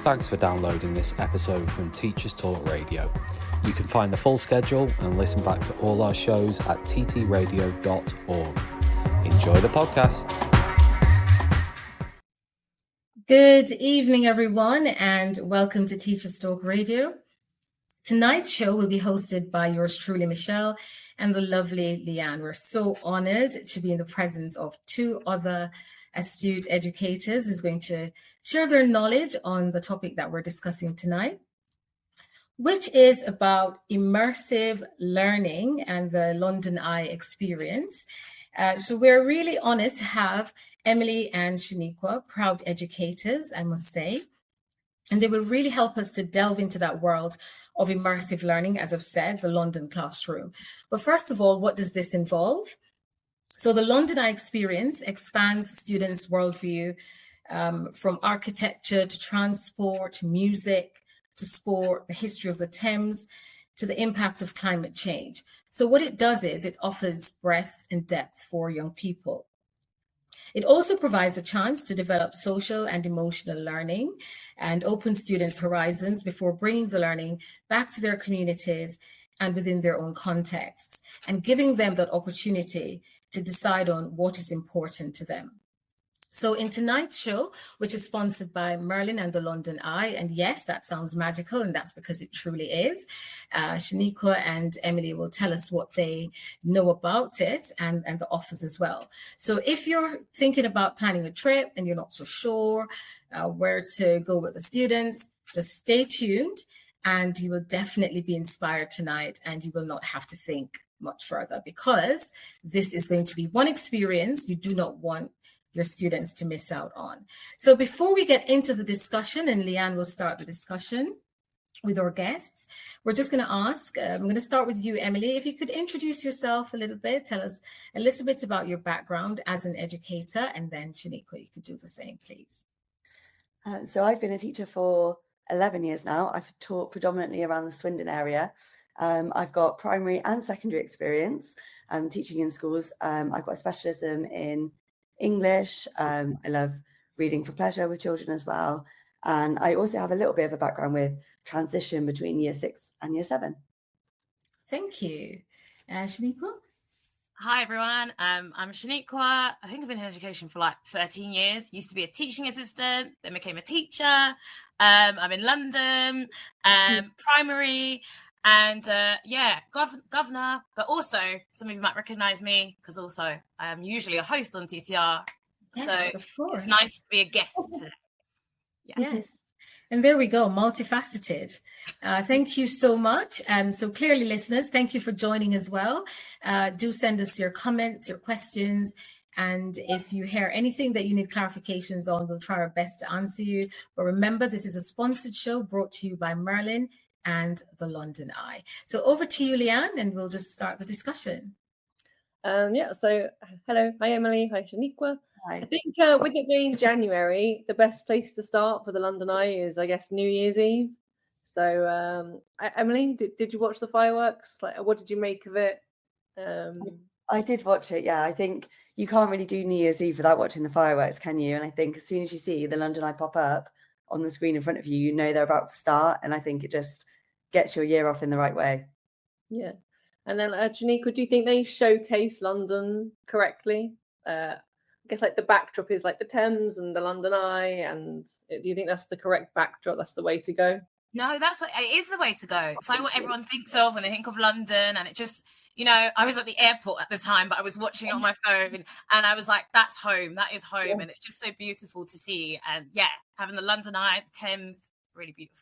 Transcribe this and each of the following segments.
Thanks for downloading this episode from Teachers Talk Radio. You can find the full schedule and listen back to all our shows at ttradio.org. Enjoy the podcast. Good evening, everyone, and welcome to Teachers Talk Radio. Tonight's show will be hosted by yours truly, Michelle, and the lovely Leanne. We're so honored to be in the presence of two other astute educators who's going to share their knowledge on the topic that we're discussing tonight, which is about immersive learning and the London Eye experience. So we're really honored to have Emily and Shaniqua, proud educators, I must say, and they will really help us to delve into that world of immersive learning, as I've said, the London classroom. But first of all, what does this involve? So the London Eye experience expands students' worldview from architecture to transport, music, to sport, the history of the Thames, to the impact of climate change. So what it does is it offers breadth and depth for young people. It also provides a chance to develop social and emotional learning and open students' horizons before bringing the learning back to their communities and within their own contexts, and giving them that opportunity to decide on what is important to them. So in tonight's show, which is sponsored by Merlin and the London Eye, and yes, that sounds magical, and that's because it truly is, Shaniqua and Emily will tell us what they know about it and the offers as well. So if you're thinking about planning a trip and you're not so sure where to go with the students, just stay tuned and you will definitely be inspired tonight, and you will not have to think much further, because this is going to be one experience you do not want your students to miss out on. So before we get into the discussion, and Leanne will start the discussion with our guests, we're just going to ask, I'm going to start with you, Emily, if you could introduce yourself a little bit, tell us a little bit about your background as an educator, and then Shaniqua, you could do the same, please. So I've been a teacher for 11 years now. I've taught predominantly around the Swindon area. I've got primary and secondary experience teaching in schools. I've got a specialism in English. I love reading for pleasure with children as well. And I also have a little bit of a background with transition between year 6 and year 7. Thank you. Shaniqua? Hi, everyone. I'm Shaniqua. I think I've been in education for like 13 years. Used to be a teaching assistant, then became a teacher. I'm in London, primary. And governor, but also some of you might recognize me because also I'm usually a host on TTR. Yes, so of course. It's nice to be a guest today. Yeah. Yes. And there we go, multifaceted. Thank you so much. So clearly, listeners, thank you for joining as well. Do send us your comments, your questions. And if you hear anything that you need clarifications on, we'll try our best to answer you. But remember, this is a sponsored show brought to you by Merlin and the London Eye. So over to you, Leanne, and we'll just start the discussion. So hello, hi Emily, hi Shaniqua. Hi. I think with it being January, the best place to start for the London Eye is, I guess, New Year's Eve. So Emily, did you watch the fireworks? Like, what did you make of it? I did watch it, yeah. I think you can't really do New Year's Eve without watching the fireworks, can you? And I think as soon as you see the London Eye pop up on the screen in front of you, you know they're about to start. And I think it just gets your year off in the right way. Yeah. And then Shaniqua, do you think they showcase London correctly? I guess like the backdrop is like the Thames and the London Eye, and do you think that's the correct backdrop? That's the way to go? No, it is the way to go. It's like what everyone thinks of when they think of London, and it just, I was at the airport at the time, but I was watching it on my phone, and I was like, that's home, that is home. Yeah. And it's just so beautiful to see. And having the London Eye, the Thames, really beautiful.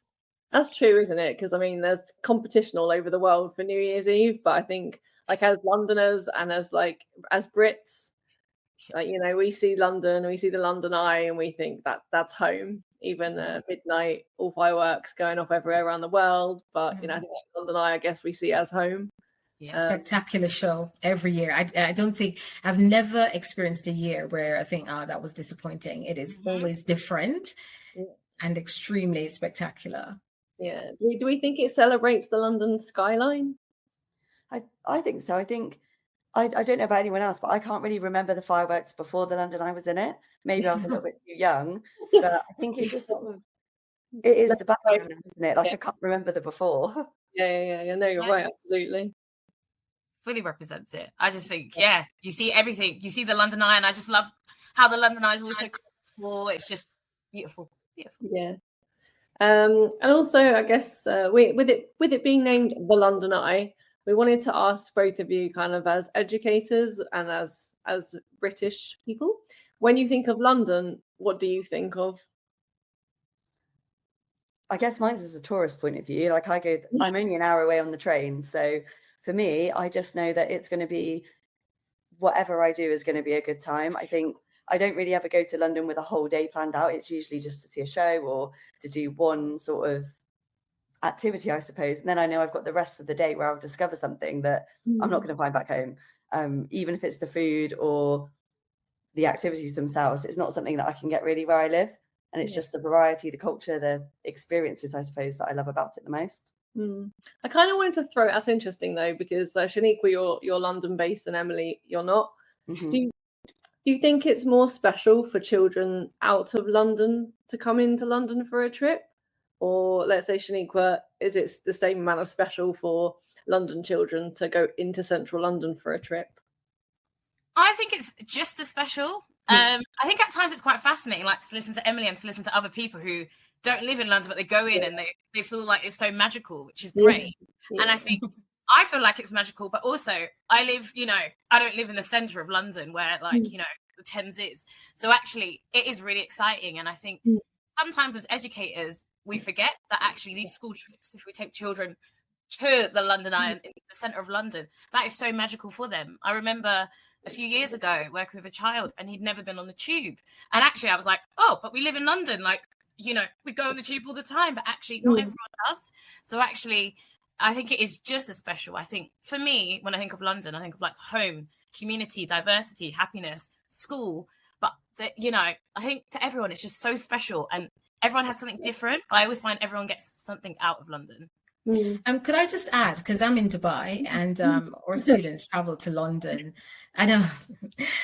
That's true, isn't it? Because I mean, there's competition all over the world for New Year's Eve, but I think like as Londoners and as Brits, we see London, we see the London Eye, and we think that's home. Even midnight, all fireworks going off everywhere around the world, but I think like London Eye, I guess we see as home. Yeah, spectacular show every year. I don't think I've never experienced a year where I think, that was disappointing. It is always different and extremely spectacular. Yeah. Do we think it celebrates the London skyline? I think so. I think I don't know about anyone else, but I can't really remember the fireworks before the London Eye was in it. Maybe I was a little bit too young, but I think it just sort of It is That's the background, isn't it? Like yeah. I can't remember the before. Yeah. No, you're right. Absolutely. Fully represents it. I just think, you see everything. You see the London Eye, and I just love how the London Eye is also colourful. It's just beautiful. Yeah. And also, I guess with it being named the London Eye, we wanted to ask both of you, kind of as educators and as British people, when you think of London, what do you think of? I guess mine's as a tourist point of view. Like I'm only an hour away on the train, so for me, I just know that it's going to be whatever I do is going to be a good time. I think I don't really ever go to London with a whole day planned out. It's usually just to see a show or to do one sort of activity, I suppose. And then I know I've got the rest of the day where I'll discover something that I'm not going to find back home. Even if it's the food or the activities themselves, it's not something that I can get really where I live. And it's just the variety, the culture, the experiences, I suppose, that I love about it the most. I kind of wanted to throw, that's interesting though, because Shaniqua, you're London based and Emily, you're not. Mm-hmm. Do you think it's more special for children out of London to come into London for a trip? Or let's say, Shaniqua, is it the same amount of special for London children to go into central London for a trip? I think it's just as special. I think at times it's quite fascinating, like to listen to Emily and to listen to other people who don't live in London, but they go in and they feel like it's so magical, which is great. Yeah. And I think I feel like it's magical, but also I live, I don't live in the centre of London where the Thames is. So actually it is really exciting. And I think sometimes as educators, we forget that actually these school trips, if we take children to the London Eye and in the centre of London, that is so magical for them. I remember a few years ago working with a child and he'd never been on the tube. And actually I was like, oh, but we live in London. We go on the tube all the time, but actually not everyone does. So actually, I think it is just as special. I think for me, when I think of London, I think of like home, community, diversity, happiness, school. But, I think to everyone, it's just so special and everyone has something different. I always find everyone gets something out of London. Could I just add, because I'm in Dubai and our students travel to London, I know,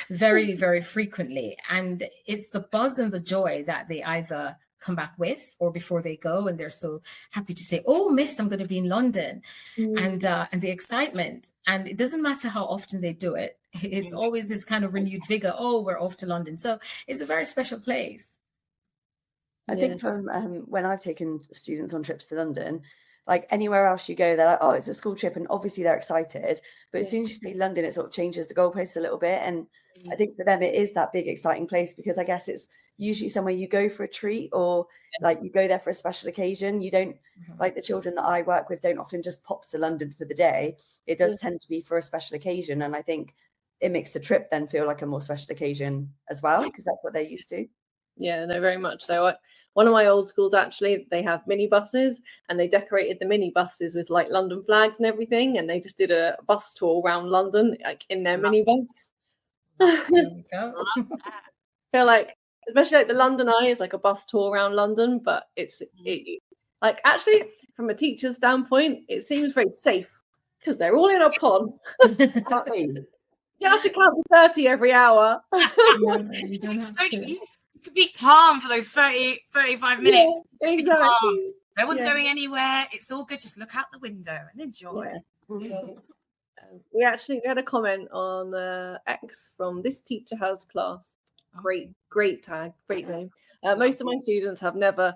very, very frequently. And it's the buzz and the joy that they either come back with or before they go. And they're so happy to say, oh, miss, I'm going to be in London. And the excitement. And it doesn't matter how often they do it. It's always this kind of renewed vigor. Oh, we're off to London. So it's a very special place. I think from when I've taken students on trips to London, like anywhere else you go, they're like, oh, it's a school trip. And obviously they're excited. But as soon as you say London, it sort of changes the goalposts a little bit. And I think for them, it is that big, exciting place because I guess it's usually somewhere you go for a treat or like you go there for a special occasion. You don't, like the children that I work with don't often just pop to London for the day. It does tend to be for a special occasion. And I think it makes the trip then feel like a more special occasion as well, because that's what they're used to. Yeah, no, very much so. One of my old schools, actually, they have mini buses and they decorated the mini buses with like London flags and everything. And they just did a bus tour around London, like in their mini bus. There we go. I feel like, especially like the London Eye is like a bus tour around London, but it's like actually from a teacher's standpoint, it seems very safe because they're all in a pod. You have to count to 30 every hour. You don't have to. You could be calm for those 35 minutes. Yeah, exactly. No one's going anywhere. It's all good. Just look out the window and enjoy. We had a comment on X from This Teacher Has class. Great tag, great name. Most of my students have never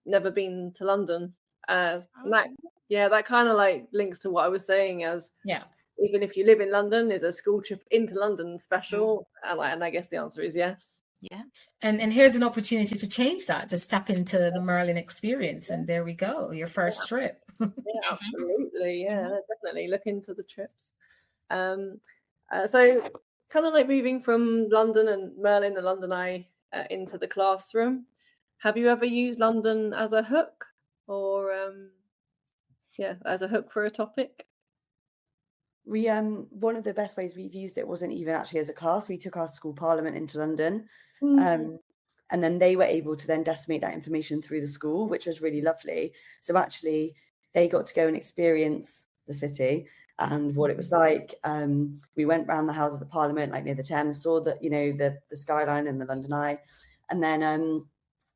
been to London. And that kind of like links to what I was saying as even if you live in London, is a school trip into London special? And I guess the answer is yes. Yeah. And here's an opportunity to change that. Just step into the Merlin experience and there we go. Your first trip. Yeah, absolutely. Yeah, definitely look into the trips. So kind of like moving from London and Merlin, the London Eye, into the classroom. Have you ever used London as a hook or as a hook for a topic? We one of the best ways we've used it wasn't even actually as a class. We took our school parliament into London, and then they were able to then disseminate that information through the school, which was really lovely. So actually, they got to go and experience the city and what it was like. We went round the Houses of Parliament, like near the Thames, saw that the skyline and the London Eye, and then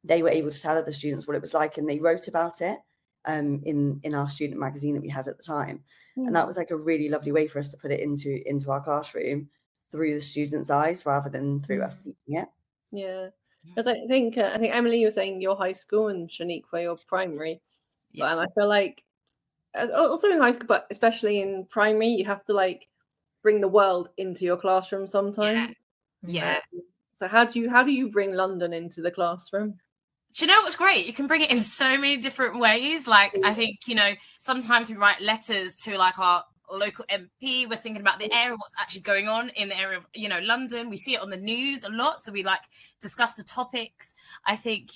they were able to tell other students what it was like, and they wrote about it in our student magazine that we had at the time. And that was like a really lovely way for us to put it into our classroom through the students' eyes rather than through us teaching it. Yeah, because I think Emily, you were saying your high school and Shaniqua your primary, and I feel like also in high school, but especially in primary, you have to like bring the world into your classroom sometimes. Yeah. So how do you bring London into the classroom? Do you know what's great? You can bring it in so many different ways. Like, I think, sometimes we write letters to like our local MP. We're thinking about the area, what's actually going on in the area of, London. We see it on the news a lot. So we like discuss the topics. I think,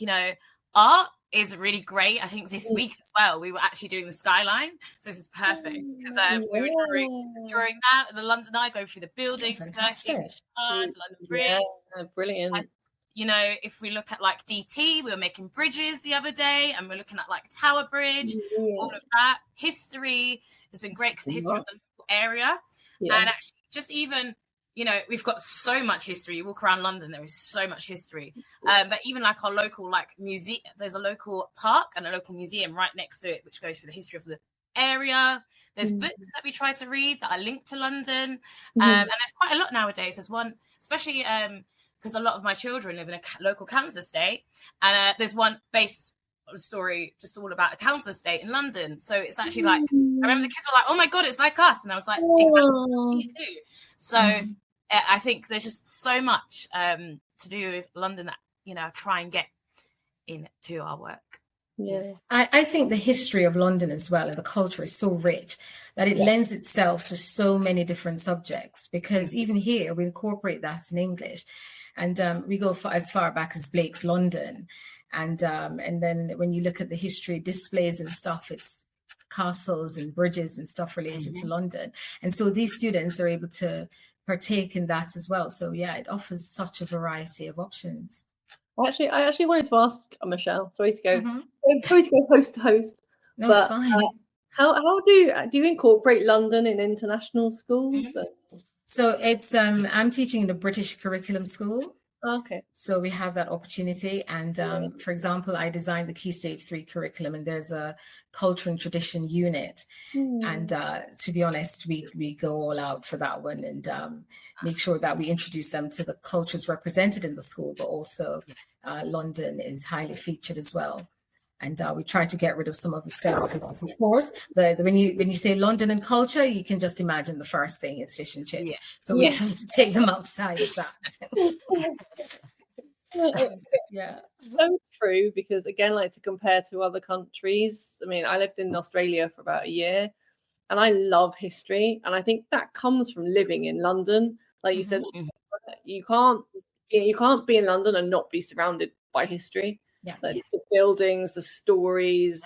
art is really great. I think this week as well, we were actually doing the skyline. So this is perfect because we were drawing that, the London Eye, going through the buildings, fantastic. the London Bridge. Yeah, brilliant. If we look at like DT, we were making bridges the other day, and we're looking at like Tower Bridge, all of that. History has been great because the history of the local area. And actually just even, we've got so much history. You walk around London, there is so much history. But even like our local like museum, there's a local park and a local museum right next to it, which goes through the history of the area. There's books that we try to read that are linked to London. And there's quite a lot nowadays. There's one, especially because a lot of my children live in a local council estate, and there's one based on a story just all about a council estate in London. So it's actually like, I remember the kids were like, oh my God, it's like us. And I was like, exactly, me too. So I think there's just so much to do with London that, try and get into our work. Yeah, I think the history of London as well and the culture is so rich that it lends itself to so many different subjects, because even here we incorporate that in English. And we go as far back as Blake's London. And then when you look at the history displays and stuff, it's castles and bridges and stuff related to London. And so these students are able to partake in that as well. So, yeah, it offers such a variety of options. I actually wanted to ask Michelle, sorry to go host to host. No, but, it's fine. How do you incorporate London in international schools? So it's I'm teaching in the British curriculum school. Okay. So we have that opportunity. And for example, I designed the Key Stage 3 curriculum, and there's a culture and tradition unit. And to be honest, we go all out for that one and make sure that we introduce them to the cultures represented in the school, but also London is highly featured as well. And we try to get rid of some of the stereotypes. Of course, when you say London and culture, you can just imagine the first thing is fish and chips. So we try to take them outside of that. Yeah. So true, because again, like to compare to other countries, I mean, I lived in Australia for about a year, and I love history, and I think that comes from living in London. Like you said, you can't be in London and not be surrounded by history. Yeah. Like the buildings, the stories,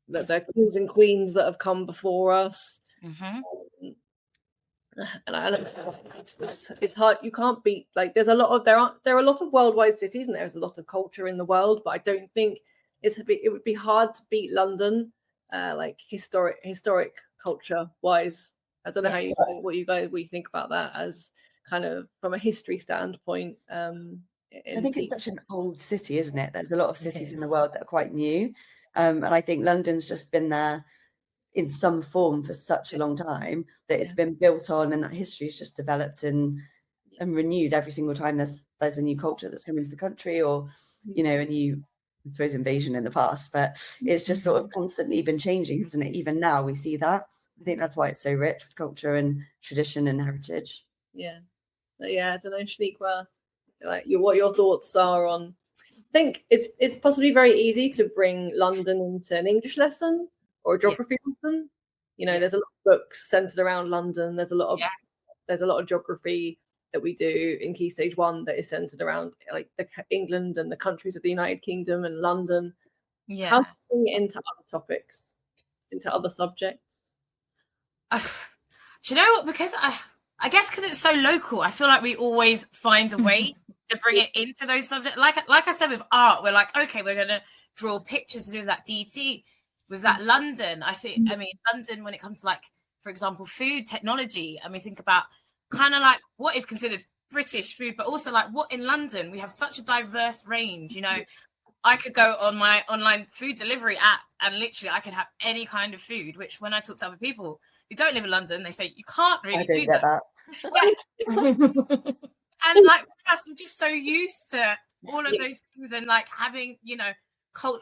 the kings and queens that have come before us. And it's hard. You can't beat, like, there are a lot of worldwide cities, and there's a lot of culture in the world, but I don't think it would be hard to beat London, like historic culture wise. I don't know what you think about that as kind of from a history standpoint. I think it's such an old city, isn't it? There's a lot of cities in the world that are quite new. And I think London's just been there in some form for such a long time that it's been built on, and that history is just developed and renewed every single time there's a new culture that's come into the country, or, a new, I suppose, invasion in the past. But it's just sort of constantly been changing, isn't it? Even now we see that. I think that's why it's so rich with culture and tradition and heritage. Yeah. I don't know, Shaniqua, like what your thoughts are on. I think it's possibly very easy to bring London into an English lesson or a geography lesson. There's a lot of books centered around London. There's a lot of geography that we do in Key Stage 1 that is centered around like England and the countries of the United Kingdom and London. Yeah. How to bring it into other topics, into other subjects? Do you know what? Because I guess because it's so local, I feel like we always find a way to bring it into those subjects. Like I said with art, we're like, okay, we're going to draw pictures to do that DT. With that London, London, when it comes to, like, for example, food, technology, and we think about kind of like what is considered British food, but also like what in London, we have such a diverse range, you know. I could go on my online food delivery app and literally I could have any kind of food, which when I talk to other people who don't live in London, they say you can't really do that. Yeah. And like us, we're just so used to all of those things and like having, you know,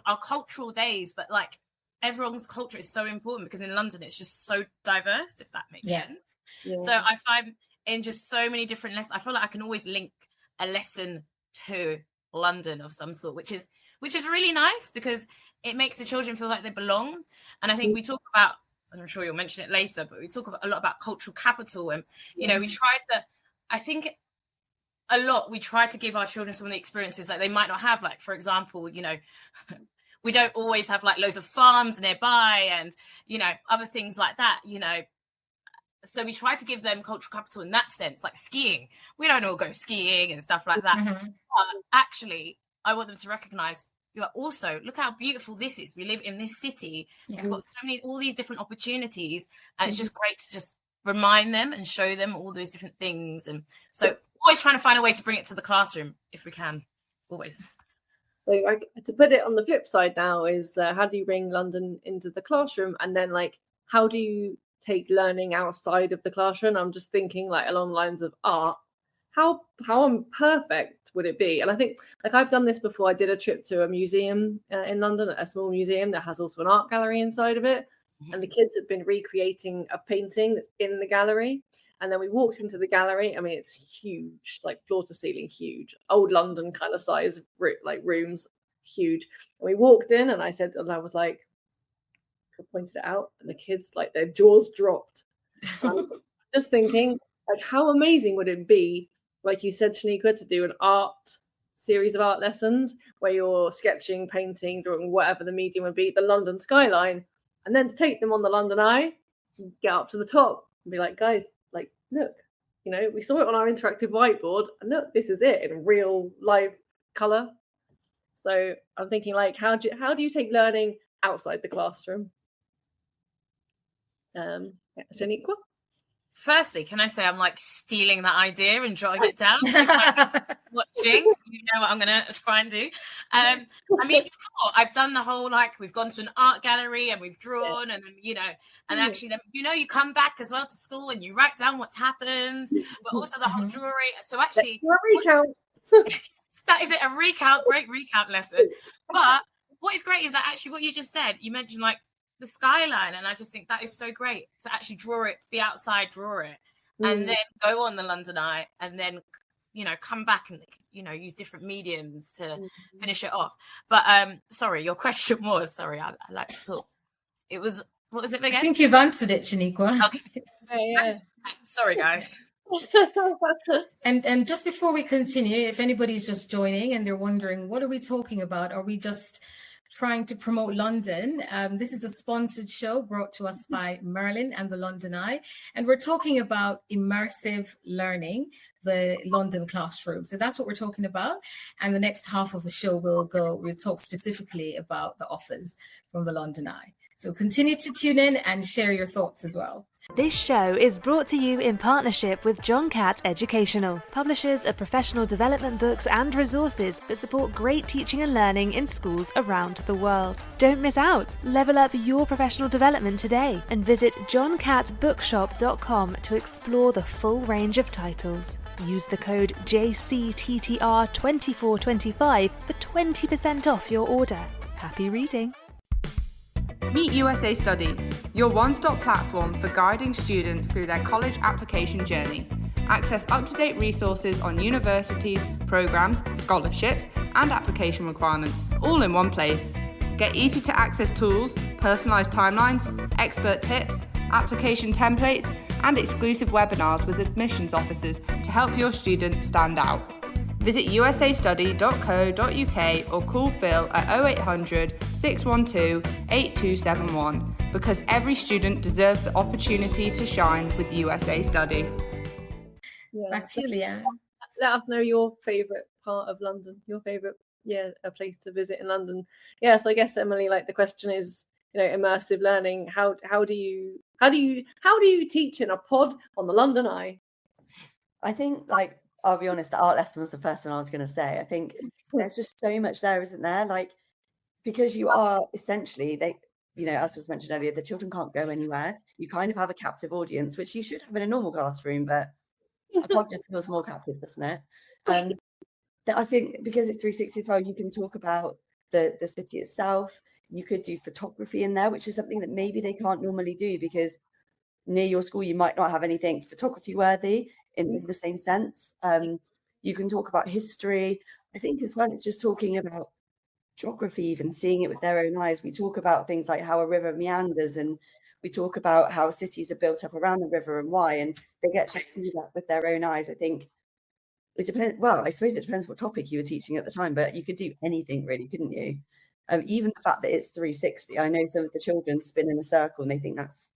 our cultural days, but like everyone's culture is so important because in London it's just so diverse, if that makes sense. Yeah. So I find in just so many different lessons, I feel like I can always link a lesson to London of some sort, which is really nice because it makes the children feel like they belong. And I think we talk about, and I'm sure you'll mention it later, but we talk a lot about cultural capital. And, you know, we try to, I think a lot, we try to give our children some of the experiences that they might not have. Like, for example, you know, we don't always have like loads of farms nearby and, you know, other things like that, you know. So we try to give them cultural capital in that sense, like skiing. We don't all go skiing and stuff like that. But actually, I want them to recognize, you know, also look how beautiful this is. We live in this city. We've got so many, all these different opportunities, and it's just great to just remind them and show them all those different things. And so always trying to find a way to bring it to the classroom if we can, always. So to put it on the flip side now is how do you bring London into the classroom, and then like how do you take learning outside of the classroom? I'm just thinking like along the lines of art. How imperfect would it be? And I think like I've done this before. I did a trip to a museum in London, a small museum that has also an art gallery inside of it. And the kids have been recreating a painting that's in the gallery. And then we walked into the gallery. I mean, it's huge, like floor to ceiling, huge, old London kind of size, like rooms, huge. And we walked in and I was like, I pointed it out, and the kids, like their jaws dropped. Just thinking, like, how amazing would it be, like you said, Shaniqua, to do an series of art lessons where you're sketching, painting, drawing, whatever the medium would be, the London skyline, and then to take them on the London Eye, get up to the top and be like, guys, like, look, you know, we saw it on our interactive whiteboard, and look, this is it in real live color. So I'm thinking, like, how do you take learning outside the classroom? Shaniqua? Firstly, can I say I'm like stealing that idea and jotting it down? Watching, you know what I'm going to try and do. I mean, before, I've done the whole, like, we've gone to an art gallery and we've drawn and, you know, and actually, then, you know, you come back as well to school and you write down what's happened, but also the whole drawing. So actually, a recount. That is it, a recount, great recount lesson. But what is great is that actually what you just said, you mentioned like the skyline, and I just think that is so great to actually draw it, be outside, draw it, and then go on the London Eye, and then, you know, come back and, you know, use different mediums to finish it off. But sorry, your question was, I like to talk. It was, what was it again? I think you've answered it, Shaniqua. Okay. Yeah. Sorry, guys. And just before we continue, if anybody's just joining and they're wondering, what are we talking about? Are we just trying to promote London? This is a sponsored show brought to us by Merlin and the London Eye, and we're talking about immersive learning, the London classroom. So that's what we're talking about. And the next half of the show we'll talk specifically about the offers from the London Eye. So continue to tune in and share your thoughts as well. This show is brought to you in partnership with John Catt Educational, publishers of professional development books and resources that support great teaching and learning in schools around the world. Don't miss out. Level up your professional development today and visit johncattbookshop.com to explore the full range of titles. Use the code JCTTR2425 for 20% off your order. Happy reading. Meet USA Study, your one-stop platform for guiding students through their college application journey. Access up-to-date resources on universities, programs, scholarships, and application requirements, all in one place. Get easy-to-access tools, personalized timelines, expert tips, application templates, and exclusive webinars with admissions officers to help your student stand out. Visit usastudy.co.uk or call Phil at 0800 612 8271 because every student deserves the opportunity to shine with USA Study. Yeah. Back to you, Leanne. Let us know your favourite part of London, your favourite, a place to visit in London. Yeah, so I guess, Emily, like the question is, you know, immersive learning. How do you teach in a pod on the London Eye? I think, like, I'll be honest, the art lesson was the first one I was going to say. I think there's just so much there, isn't there? Like, because you are essentially, as was mentioned earlier, the children can't go anywhere. You kind of have a captive audience, which you should have in a normal classroom, but a pod just feels more captive, doesn't it? That I think because it's 360 as well, you can talk about the city itself. You could do photography in there, which is something that maybe they can't normally do because near your school you might not have anything photography worthy in the same sense. You can talk about history. I think as well, it's just talking about geography, even seeing it with their own eyes. We talk about things like how a river meanders, and we talk about how cities are built up around the river and why, and they get to see that with their own eyes. I think it depends. Well, I suppose it depends what topic you were teaching at the time, but you could do anything really, couldn't you? Even the fact that it's 360. I know some of the children spin in a circle and they think that's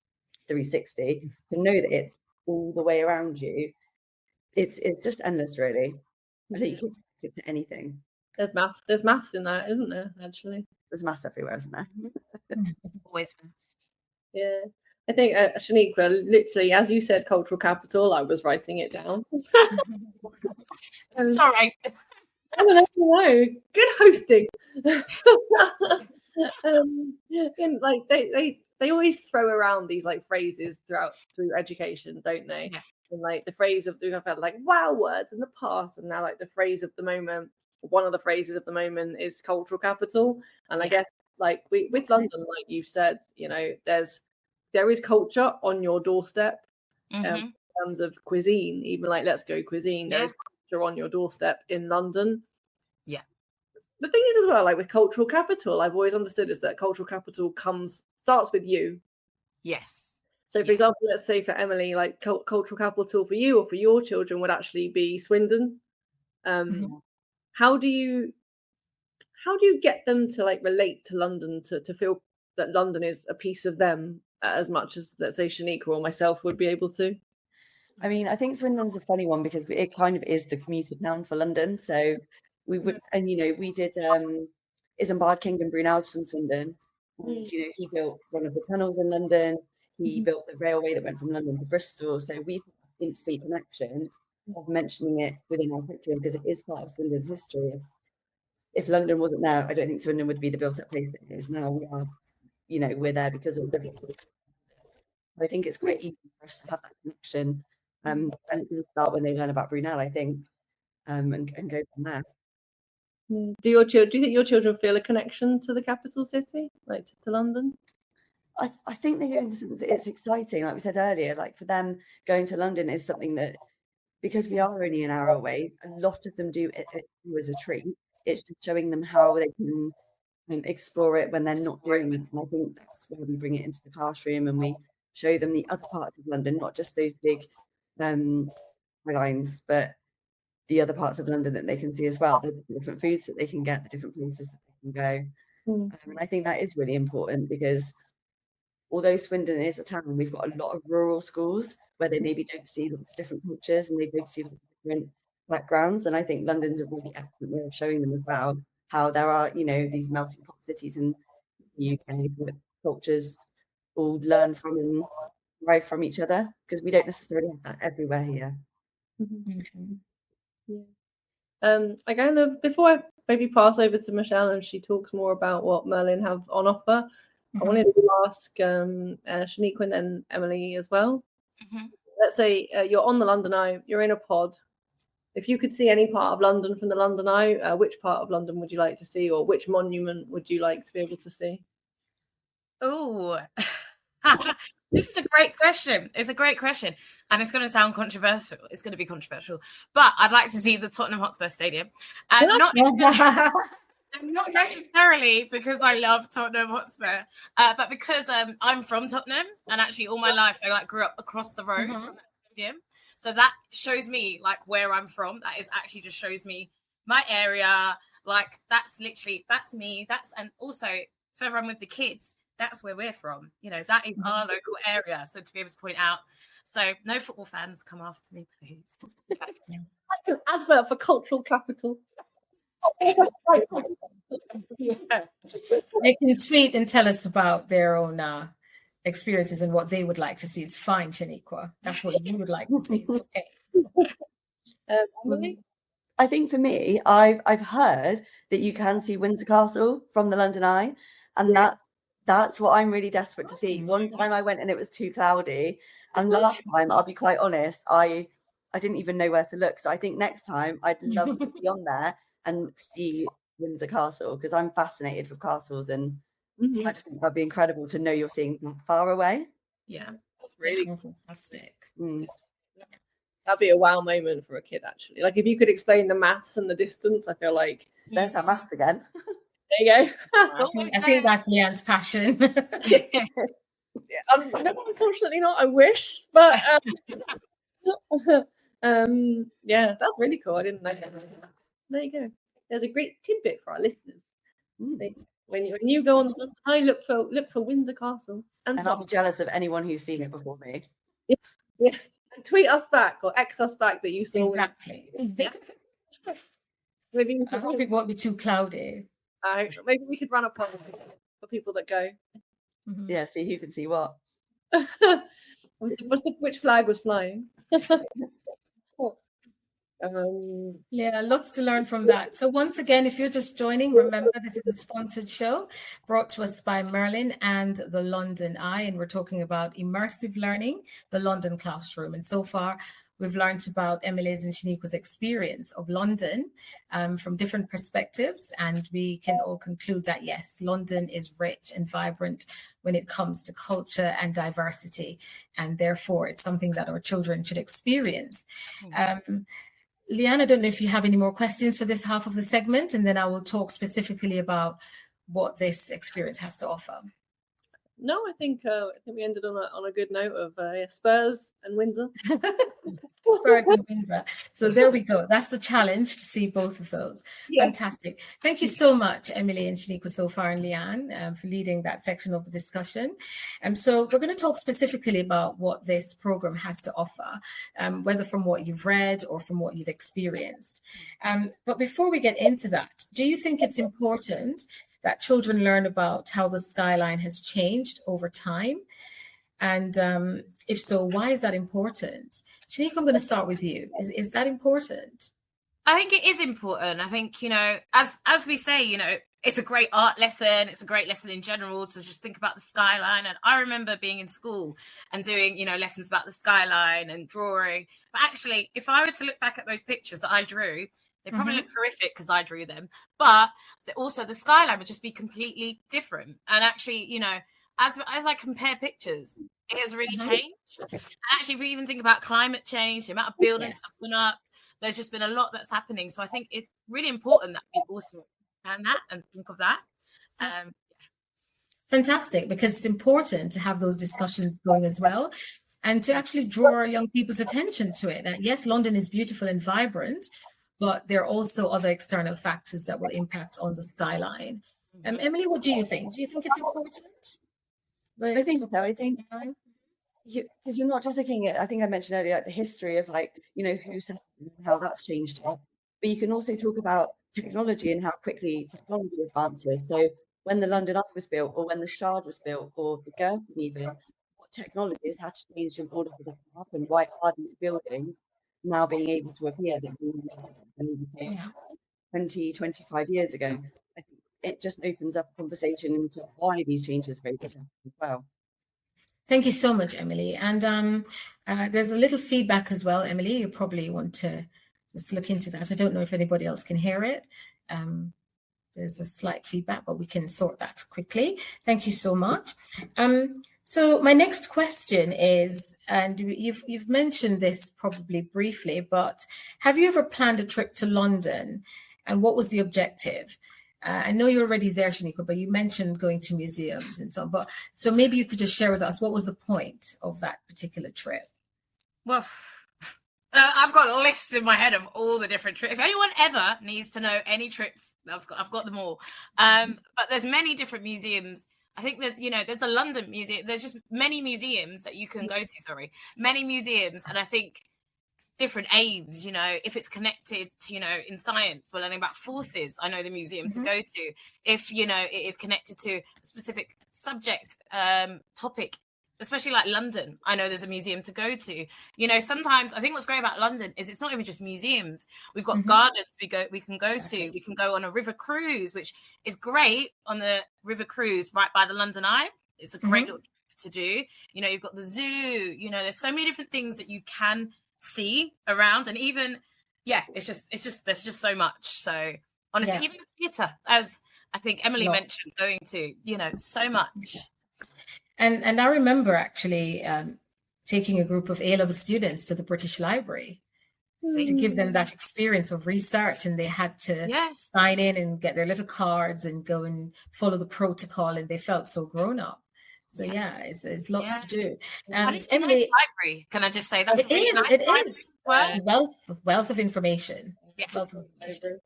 360. To know that it's all the way around you, it's just endless, really. I think you can connect it to anything. There's maths in that, isn't there? Actually, there's maths everywhere, isn't there? Always maths. Yeah. I think Shaniqua, literally, as you said, cultural capital, I was writing it down. Sorry. No, good hosting. And like they always throw around these like phrases through education, don't they? Yeah. And like the phrase of we've had like wow words in the past, and now like the phrase of the moment. One of the phrases of the moment is cultural capital, and I guess like with London, like you said, there is culture on your doorstep in terms of cuisine. Even like Let's Go Cuisine, there is culture on your doorstep in London. Yeah. The thing is as well, like with cultural capital, I've always understood is that cultural capital starts with you. Yes. So, for example, let's say for Emily, like cultural capital for you or for your children would actually be Swindon. How do you get them to like relate to London, to feel that London is a piece of them as much as, let's say, Shaniqua or myself would be able to? I mean, I think Swindon's a funny one because it kind of is the commuter town for London. So we would, and we did Isambard King Brunel's from Swindon. And, he built one of the tunnels in London. He built the railway that went from London to Bristol. So we've had instant connection of mentioning it within our curriculum because it is part of Swindon's history. If London wasn't there, I don't think Swindon would be the built-up place it is now. We are, we're there because of the. I think it's quite easy for us to have that connection, and it can start when they learn about Brunel, I think, and go from there. Do you think your children feel a connection to the capital city, like to London? I think they do. It's exciting, like we said earlier. Like for them, going to London is something that, because we are only an hour away, a lot of them do it as a treat. It's just showing them how they can explore it when they're not doing it. And I think that's where we bring it into the classroom and we show them the other parts of London, not just those big lines, but the other parts of London that they can see as well, the different foods that they can get, the different places that they can go. And I think that is really important because although Swindon is a town, we've got a lot of rural schools where they maybe don't see lots of different cultures and they don't see different backgrounds. And I think London's a really excellent way of showing them as well how there are, these melting pot cities in the UK that cultures all learn from and derive from each other, because we don't necessarily have that everywhere here. I kind of, before I maybe pass over to Michelle and she talks more about what Merlin have on offer, I wanted to ask Shaniqua and then Emily as well. Let's say you're on the London Eye, you're in a pod. If you could see any part of London from the London Eye, which part of London would you like to see, or which monument would you like to be able to see? Oh, this is a great question. It's a great question. And it's going to sound controversial. It's going to be controversial. But I'd like to see the Tottenham Hotspur Stadium. And not necessarily because I love Tottenham Hotspur, but because I'm from Tottenham. And actually all my life I grew up across the road from that stadium. So that shows me like where I'm from. That is actually just shows me my area. Like that's me. And also for everyone with the kids, that's where we're from. That is our local area. So to be able to point out, so no football fans come after me, please. Like an advert for cultural capital. They can tweet and tell us about their own experiences and what they would like to see. It's fine, Shaniqua. That's what you would like to see. It's okay. Emily? I think for me, I've heard that you can see Windsor Castle from the London Eye, and that's what I'm really desperate to see. One time I went and it was too cloudy, and last time, I'll be quite honest, I didn't even know where to look. So I think next time I'd love to be on there and see Windsor Castle, because I'm fascinated with castles, and I just think that'd be incredible to know you're seeing that far away. Yeah, That's really fantastic. That'd be a wow moment for a kid, actually. Like if you could explain the maths and the distance, I feel like there's that maths again. There you go. I think that's Leanne's passion. No, unfortunately not. I wish, but yeah, that's really cool. I didn't know that. There you go. There's a great tidbit for our listeners. When you go on the London Eye, look for Windsor Castle, and I'll be jealous of anyone who's seen it before me. Yes, and tweet us back or X us back that you saw. Exactly. Maybe I hope it won't be too cloudy. Maybe we could run a poll for people that go. Yeah, see who can see what. Which flag was flying? Yeah, lots to learn from that. So once again, if you're just joining, remember this is a sponsored show brought to us by Merlin and the London Eye, and we're talking about immersive learning, the London classroom. And so far, we've learned about Emily's and Shaniqua's experience of London from different perspectives, and we can all conclude that yes, London is rich and vibrant when it comes to culture and diversity, and therefore it's something that our children should experience. Leanne, I don't know if you have any more questions for this half of the segment, and then I will talk specifically about what this experience has to offer. No, I think we ended on a good note of Spurs and Windsor. Spurs and Windsor. So there we go. That's the challenge, to see both of those. Yes. Fantastic. Thank you so much, Emily and Shaniqua so far, and Leanne, for leading that section of the discussion. So we're going to talk specifically about what this program has to offer, whether from what you've read or from what you've experienced. But before we get into that, do you think it's important that children learn about how the skyline has changed over time? And if so, why is that important? Shaniqua, I'm going to start with you. Is that important? I think it is important. I think, as we say, it's a great art lesson. It's a great lesson in general. So just think about the skyline. And I remember being in school and doing, lessons about the skyline and drawing. But actually, if I were to look back at those pictures that I drew, they probably look horrific because I drew them, but also the skyline would just be completely different. And actually, as I compare pictures, it has really changed. And actually, if we even think about climate change, the amount of buildings that have gone up, there's just been a lot that's happening. So I think it's really important that we also understand that and think of that. Fantastic, because it's important to have those discussions going as well, and to actually draw young people's attention to it. That yes, London is beautiful and vibrant, but there are also other external factors that will impact on the skyline. Emily, what do you think? Do you think it's important? I think so. I think because you're not just looking at, I think I mentioned earlier, like the history of who's how that's changed it, but you can also talk about technology and how quickly technology advances. So when the London Eye was built, or when the Shard was built, or the Gherkin even, what technologies had to change in order for that to happen? Why are these buildings now being able to appear that 20, 25 years ago? I think it just opens up a conversation into why these changes are as well. Thank you so much, Emily. And there's a little feedback as well, Emily. You probably want to just look into that. I don't know if anybody else can hear it. There's a slight feedback, but we can sort that quickly. Thank you so much. So my next question is, and you've mentioned this probably briefly, but have you ever planned a trip to London, and what was the objective? I know you're already there, Shaniqua, but you mentioned going to museums and so on. But so maybe you could just share with us, what was the point of that particular trip? Well, I've got a list in my head of all the different trips. If anyone ever needs to know any trips, I've got them all. But there's many different museums. I think there's the London Museum. There's just many museums that you can go to. Many museums, and I think different aims. If it's connected to in science, we're learning about forces. I know the museum to go to. If it is connected to a specific subject, topic especially like London. I know there's a museum to go to. You know, sometimes I think what's great about London is it's not even just museums. We've got gardens we can go to. We can go on a river cruise, which is great on the river cruise right by the London Eye. It's a great little trip to do. You know, you've got the zoo. You know, there's so many different things that you can see around, and even it's just there's just so much. So honestly, even the theatre, as I think Emily mentioned, going to, you know, so much. And I remember actually taking a group of A-level students to the British Library to give them that experience of research, and they had to sign in and get their little cards and go and follow the protocol, and they felt so grown up. So it's lots to do. And it's Emily, a nice library. Can I just say that's it is wealth of information. Wealth of information.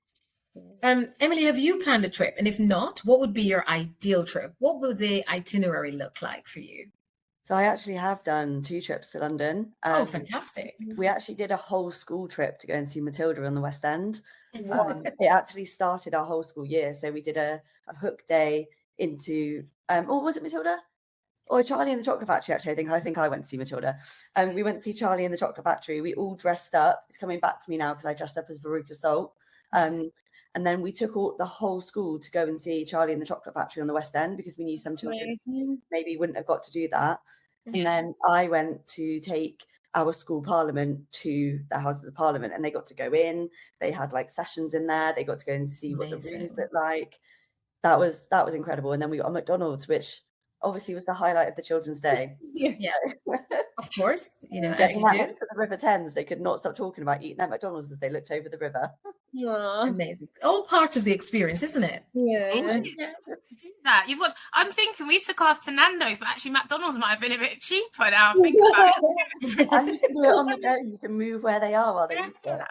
Emily, have you planned a trip? And if not, what would be your ideal trip? What would the itinerary look like for you? So I actually have done 2 trips to London. Oh, fantastic. We actually did a whole school trip to go and see Matilda on the West End. It actually started our whole school year. So we did a hook day into, was it Matilda? Or Charlie and the Chocolate Factory, actually. I think I went to see Matilda. We went to see Charlie and the Chocolate Factory. We all dressed up. It's coming back to me now because I dressed up as Veruca Salt. And then we took the whole school to go and see Charlie and the Chocolate Factory on the West End because we knew some children maybe wouldn't have got to do that. And then I went to take our school parliament to the Houses of Parliament, and they got to go in. They had like sessions in there. They got to go and see what the rooms looked like. That was incredible. And then we got a McDonald's, which obviously was the highlight of the children's day. Of course, you know, as you do. To the River Thames, they could not stop talking about eating their McDonald's as they looked over the river. Amazing. All part of the experience, isn't it? Do that. I'm thinking we took ours to Nando's, but actually McDonald's might have been a bit cheaper now. I think about it. And you can do it on the go. You can move where they are while they eat it.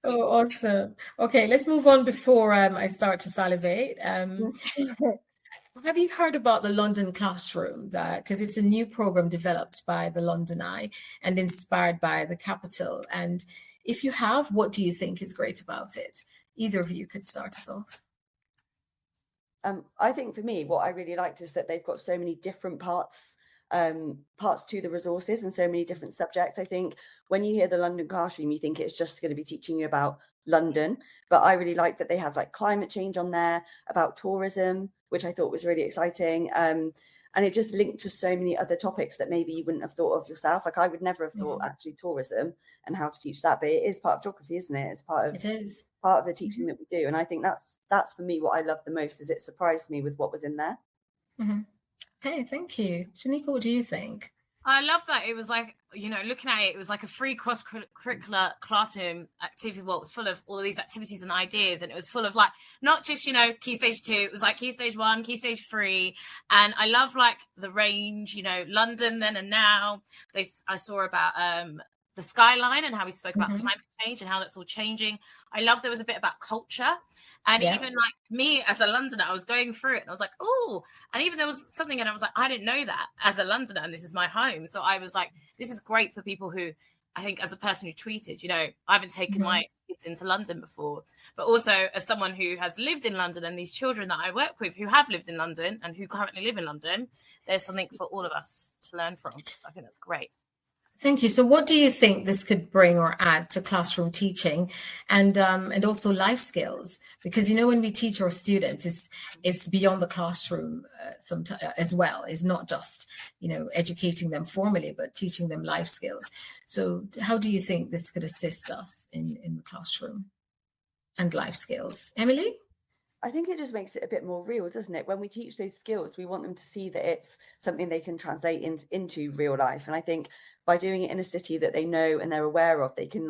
Oh, awesome. Okay, let's move on before I start to salivate. Have you heard about the London Classroom? Because it's a new program developed by the London Eye and inspired by the capital. And if you have, what do you think is great about it? Either of you could start us off. I think for me, what I really liked is that they've got so many different parts to the resources and so many different subjects. I think when you hear the London Classroom, you think it's just going to be teaching you about London, but I really like that they had like climate change on there, about tourism, which I thought was really exciting. And it just linked to so many other topics that maybe you wouldn't have thought of yourself. Like I would never have thought actually tourism and how to teach that, but it is part of geography, isn't it? It's part of the teaching that we do. And I think that's for me what I love the most, is it surprised me with what was in there. Hey, thank you. Shanika, what do you think? I love that. It was like, you know, looking at it, it was like a free cross-curricular classroom activity. Well, it was full of all of these activities and ideas. And it was full of like, not just, you know, Key Stage 2. It was like Key Stage 1, Key Stage 3. And I love like the range, you know, London then and now. I saw about the skyline and how we spoke about climate change and how that's all changing. I love there was a bit about culture. And even like me as a Londoner, I was going through it and I was like, oh, and even there was something and I was like, I didn't know that as a Londoner and this is my home. So I was like, this is great for people who, I think as a person who tweeted, you know, I haven't taken my kids into London before, but also as someone who has lived in London and these children that I work with who have lived in London and who currently live in London, there's something for all of us to learn from. I think that's great. Thank you. So what do you think this could bring or add to classroom teaching and also life skills? Because, you know, when we teach our students, it's beyond the classroom as well. It's not just, you know, educating them formally, but teaching them life skills. So how do you think this could assist us in the classroom and life skills? Emily? I think it just makes it a bit more real, doesn't it? When we teach those skills, we want them to see that it's something they can translate into real life. And I think by doing it in a city that they know and they're aware of, they can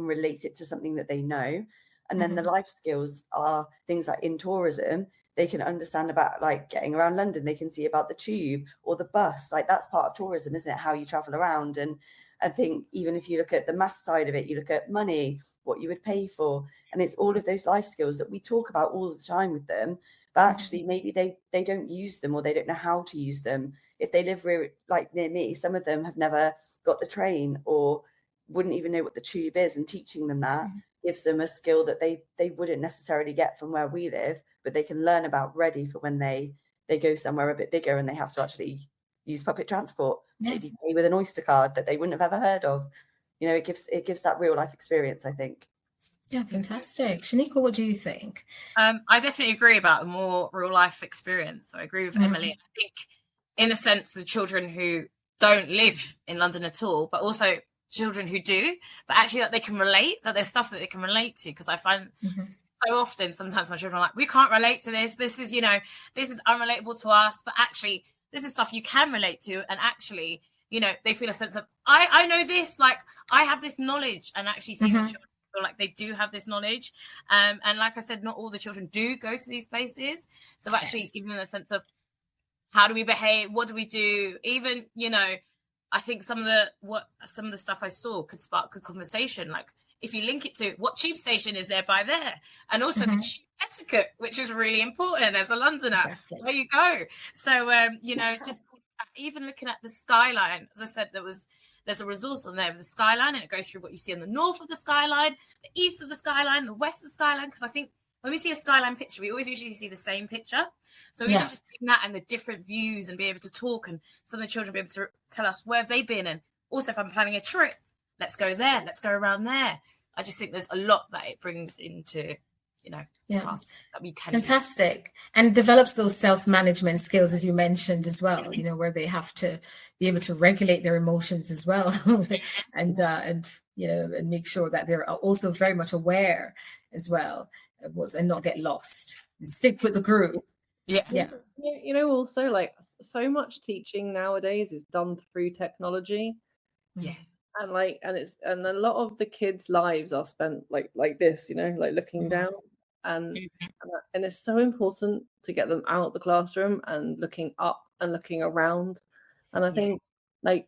relate it to something that they know. And then the life skills are things like in tourism, they can understand about like getting around London. They can see about the tube or the bus. Like that's part of tourism, isn't it? How you travel around. And I think even if you look at the math side of it, you look at money, what you would pay for. And it's all of those life skills that we talk about all the time with them. But actually, maybe they don't use them or they don't know how to use them. If they live like near me, some of them have never got the train or wouldn't even know what the tube is. And teaching them that gives them a skill that they wouldn't necessarily get from where we live, but they can learn about ready for when they go somewhere a bit bigger and they have to actually use public transport, Yeah. maybe pay with an Oyster card that they wouldn't have ever heard of. You know, it gives that real life experience, I think. Yeah, fantastic. Shanika, what do you think? I definitely agree about a more real life experience. I agree with Emily. I think in the sense of children who don't live in London at all, but also children who do, but actually that they can relate, that there's stuff that they can relate to. Because I find so often, sometimes my children are like, we can't relate to this. This is, this is unrelatable to us. But actually, this is stuff you can relate to. And actually, they feel a sense of, I know this, like I have this knowledge, and actually seeing the children feel like they do have this knowledge. And like I said, not all the children do go to these places. So actually giving them a sense of how do we behave? What do we do? Even, I think some of the stuff I saw could spark good conversation. Like if you link it to what tube station is there by there, and also the tube etiquette, which is really important as a Londoner. Exactly. There you go. So, just even looking at the skyline, as I said, there's a resource on there of the skyline, and it goes through what you see on the north of the skyline, the east of the skyline, the west of the skyline. Because I think when we see a skyline picture, we always usually see the same picture. So even just seeing that and the different views and be able to talk, and some of the children be able to tell us where have they been. And also if I'm planning a trip, let's go there, let's go around there. I just think there's a lot that it brings into, class that we can. Fantastic. And develops those self-management skills, as you mentioned as well, where they have to be able to regulate their emotions as well and make sure that they're also very much aware as well and not get lost and stick with the group. Yeah. Also like so much teaching nowadays is done through technology. Yeah. And a lot of the kids' lives are spent like this, like looking down, and it's so important to get them out of the classroom and looking up and looking around. And I think the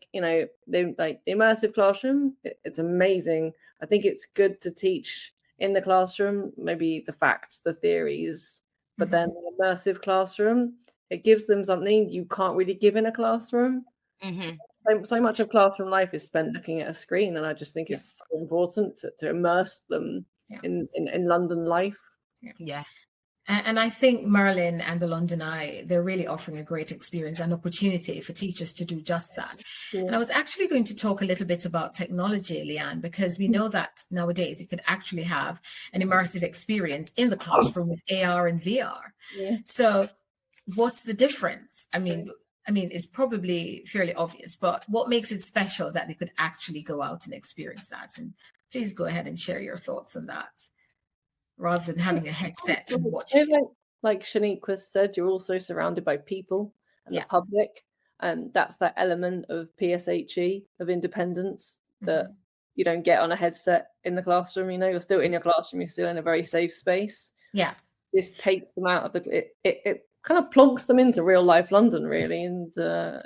immersive classroom, it's amazing. I think it's good to teach in the classroom, maybe the facts, the theories, but then the immersive classroom, it gives them something you can't really give in a classroom. So much of classroom life is spent looking at a screen, and I just think it's so important to immerse them in London life. Yeah. And I think Merlin and the London Eye, they're really offering a great experience and opportunity for teachers to do just that. And I was actually going to talk a little bit about technology, Leanne, because we know that nowadays you could actually have an immersive experience in the classroom with AR and VR. So what's the difference? I mean, it's probably fairly obvious, but what makes it special that they could actually go out and experience that? And please go ahead and share your thoughts on that, rather than having a headset and watching. Like Shaniqua said, you're also surrounded by people and the public, and that's that element of PSHE, of independence, that you don't get on a headset in the classroom. You're still in your classroom, you're still in a very safe space. This takes them out of it kind of plonks them into real life London, really, and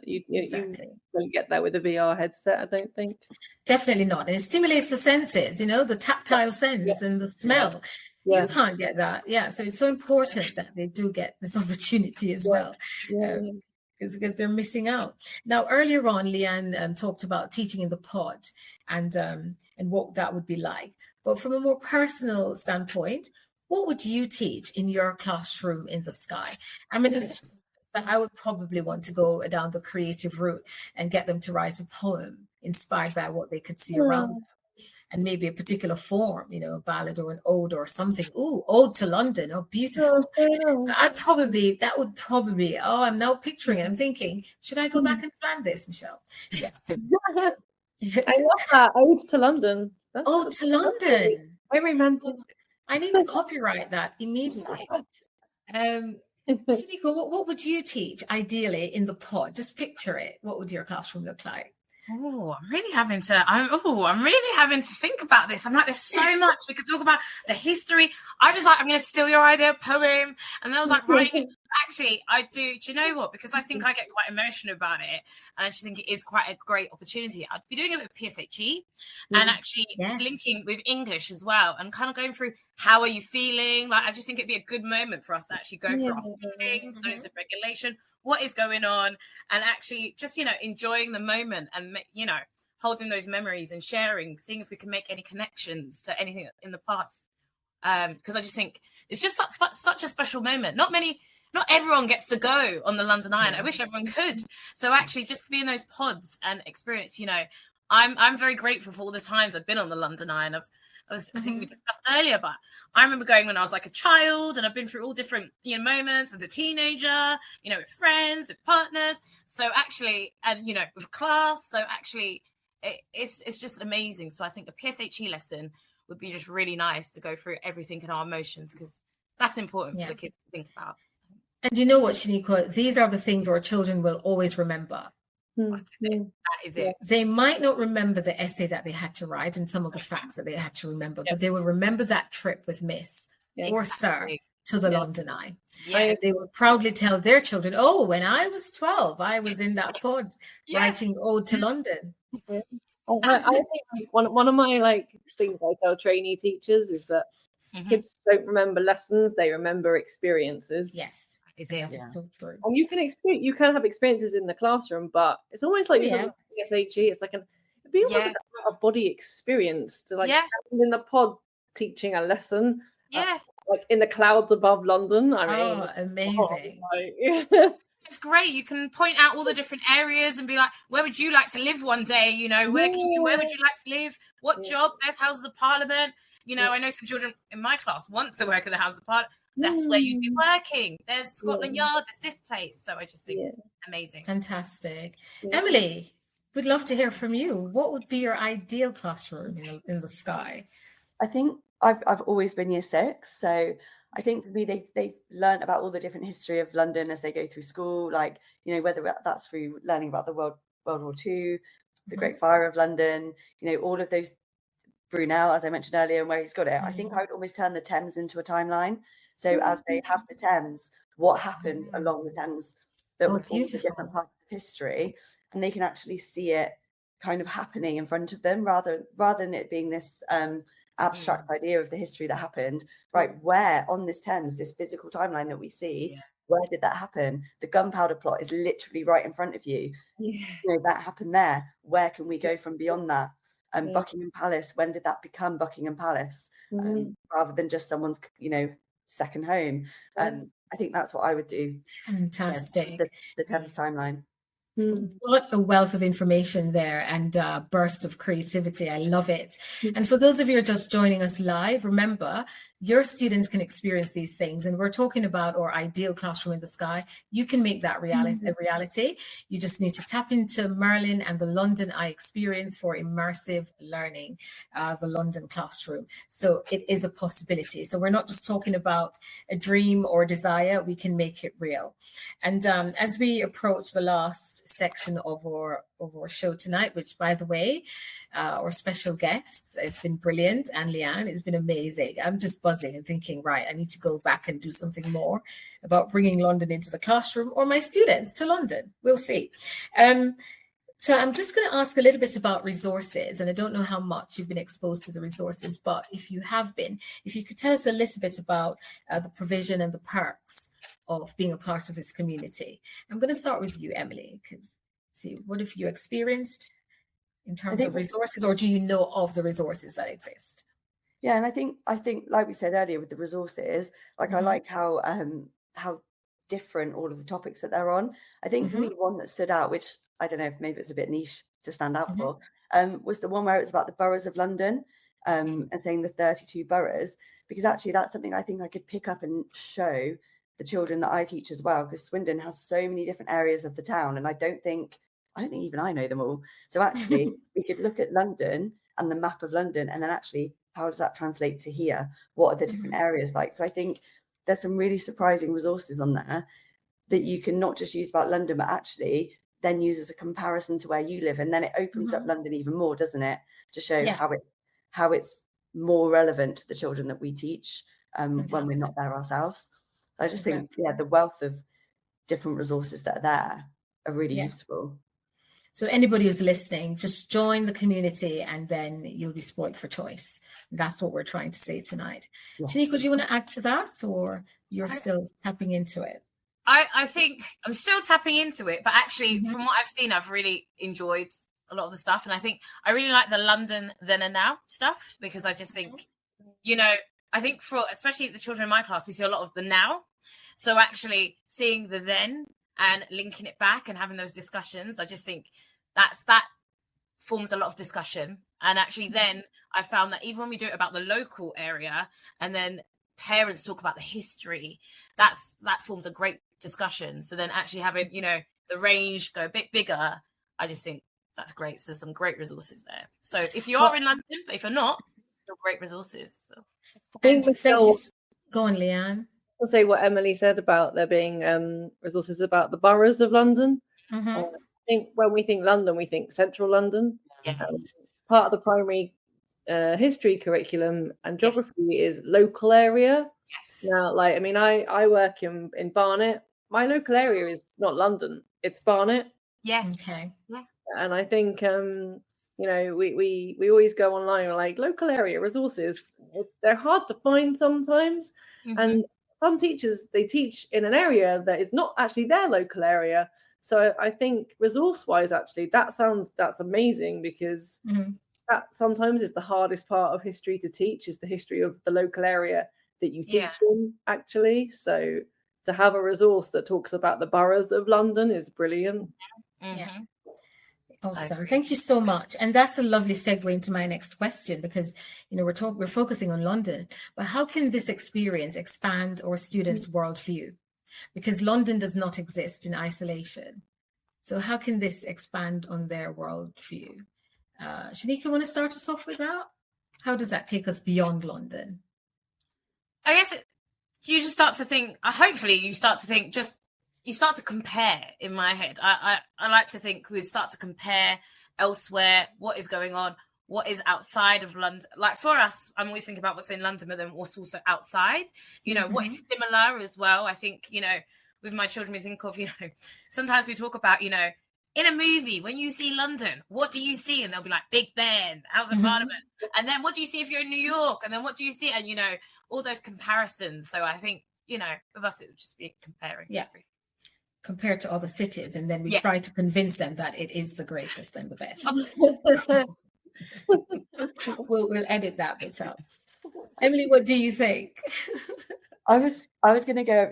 you don't get that with a VR headset, I don't think. Definitely not. And it stimulates the senses, the tactile sense and the smell. You can't get that. So it's so important that they do get this opportunity as well, because they're missing out. Now, earlier on, Leanne talked about teaching in the pod and what that would be like. But from a more personal standpoint, what would you teach in your classroom in the sky? I mean, I would probably want to go down the creative route and get them to write a poem inspired by what they could see around them, and maybe a particular form, a ballad or an ode or something. Ooh, ode to London. Oh, beautiful. So I'm now picturing it. I'm thinking, should I go back and plan this, Michelle? I love that. Ode to London. Ode to London. Very romantic. I need to copyright that immediately. Shanika, what would you teach ideally in the pod? Just picture it. What would your classroom look like? I'm really having to think about this. I'm like, there's so much we could talk about. The history. I was like, I'm going to steal your idea of poem, and then I was like, writing. Actually, I do. Do you know what? Because I think I get quite emotional about it, and I just think it is quite a great opportunity. I'd be doing it with PSHE, and actually linking with English as well, and kind of going through how are you feeling. Like, I just think it'd be a good moment for us to actually go through our feelings, zones of regulation, what is going on, and actually just enjoying the moment, and holding those memories and sharing, seeing if we can make any connections to anything in the past. Because I just think it's just such a special moment. Not many not everyone gets to go on the London Eye. I wish everyone could. So actually, just to be in those pods and experience, I'm very grateful for all the times I've been on the London Eye, and I think we discussed earlier, but I remember going when I was like a child, and I've been through all different moments as a teenager, with friends, with partners. So actually, and with class. So actually, it's just amazing. So I think a PSHE lesson would be just really nice to go through everything in our emotions, because that's important for the kids to think about. And you know what, Shaniqua? These are the things our children will always remember. That is it. They might not remember the essay that they had to write and some of the facts that they had to remember, but they will remember that trip with Miss or Sir to the London Eye. And they will proudly tell their children, oh, when I was 12, I was in that pod writing Ode to London. I think one of my things I tell trainee teachers is that kids don't remember lessons, they remember experiences. Yes. And you can have experiences in the classroom, but it's almost like you're PSHE. It's like it'd be almost like a body experience to stand in the pod teaching a lesson. Like in the clouds above London. I mean, amazing. It's great. You can point out all the different areas and be like, where would you like to live one day? Where would you like to live? What job? There's Houses of Parliament. I know some children in my class want to work in the House of Parliament. That's where you'd be working. There's Scotland Yard. There's this place. So I just think amazing. Fantastic. Emily, we'd love to hear from you. What would be your ideal classroom in the sky? I think I've always been year 6. So I think for me, they've learned about all the different history of London as they go through school. Whether that's through learning about the World War II, the Great Fire of London, all of those, Brunel, as I mentioned earlier, and where he's got it. I think I would almost turn the Thames into a timeline. So as they have the Thames, what happened along the Thames that would form the different parts of history, and they can actually see it kind of happening in front of them, rather than it being this abstract idea of the history that happened. Right, where on this Thames, this physical timeline that we see, where did that happen? The gunpowder plot is literally right in front of you. That happened there. Where can we go from beyond that? Buckingham Palace, when did that become Buckingham Palace? Rather than just someone's second home. I think that's what I would do. Fantastic. The Thames timeline. What a wealth of information there, and a burst of creativity. I love it. And for those of you who are just joining us live, remember, your students can experience these things, and we're talking about our ideal classroom in the sky. You can make that reality. You just need to tap into Merlin and the London Eye experience for immersive learning, the London classroom. So it is a possibility. So we're not just talking about a dream or desire, we can make it real. And as we approach the last section of our show tonight, which, by the way, our special guests, it's been brilliant, and Leanne, it's been amazing. I'm just buzzing and thinking, right, I need to go back and do something more about bringing London into the classroom, or my students to London. We'll see. So I'm just going to ask a little bit about resources, and I don't know how much you've been exposed to the resources, but if you have been, if you could tell us a little bit about the provision and the perks of being a part of this community. I'm going to start with you, Emily, because what have you experienced in terms of resources, or do you know of the resources that exist? Yeah, and I think like we said earlier with the resources, I like how different all of the topics that they're on. I think for me, one that stood out, which I don't know if maybe it's a bit niche to stand out for, was the one where it was about the boroughs of London, and saying the 32 boroughs, because actually that's something I think I could pick up and show the children that I teach as well, because Swindon has so many different areas of the town, and I don't think even I know them all. So actually we could look at London and the map of London, and then actually how does that translate to here? What are the different areas like? So I think there's some really surprising resources on there that you can not just use about London, but actually then use as a comparison to where you live, and then it opens up London even more, doesn't it, to show how it's more relevant to the children that we teach when we're not there ourselves. So I just think the wealth of different resources that are there are really useful. So anybody who's listening, just join the community, and then you'll be spoiled for choice. That's what we're trying to say tonight. Shaniqua, do you want to add to that, or you're still tapping into it? I think I'm still tapping into it, but actually from what I've seen, I've really enjoyed a lot of the stuff. And I think I really like the London then and now stuff, because I just think, I think for especially the children in my class, we see a lot of the now. So actually seeing the then and linking it back and having those discussions, I just think that forms a lot of discussion. And actually then I found that even when we do it about the local area and then parents talk about the history, that forms a great discussion. So then actually having, the range go a bit bigger, I just think that's great. So there's some great resources there. So if you are in London, but if you're not, still great resources. So I think go on, Leanne. I'll say what Emily said about there being resources about the boroughs of London. I think when we think London, we think central London. Yes. Part of the primary history curriculum and geography is local area. Yes. Now, I work in Barnet. My local area is not London; it's Barnet. Yeah. Okay. Yeah. And I think we always go online, we're like, local area resources. They're hard to find sometimes, and some teachers, they teach in an area that is not actually their local area. So I think resource-wise, actually, that's amazing, because that sometimes is the hardest part of history to teach, is the history of the local area that you teach in, actually. So to have a resource that talks about the boroughs of London is brilliant. Yeah. Awesome. Thank you so much. And that's a lovely segue into my next question, because we're focusing on London, but how can this experience expand our students' worldview? Because London does not exist in isolation. So how can this expand on their worldview? Shanika, want to start us off with that? How does that take us beyond London? I guess you just start to think, hopefully you start to think, you start to compare. In my head, I like to think we start to compare elsewhere, what is going on, what is outside of London. Like for us, I'm always thinking about what's in London, but then what's also outside, what is similar as well. I think, with my children, we think of, sometimes we talk about, in a movie, when you see London, what do you see? And they'll be like, Big Ben, House of Parliament. And then what do you see if you're in New York? And then what do you see? And, all those comparisons. So I think, with us, it would just be comparing. Yeah. Compared to other cities, and then we try to convince them that it is the greatest and the best. We'll edit that bit out. Emily, what do you think? I was going to go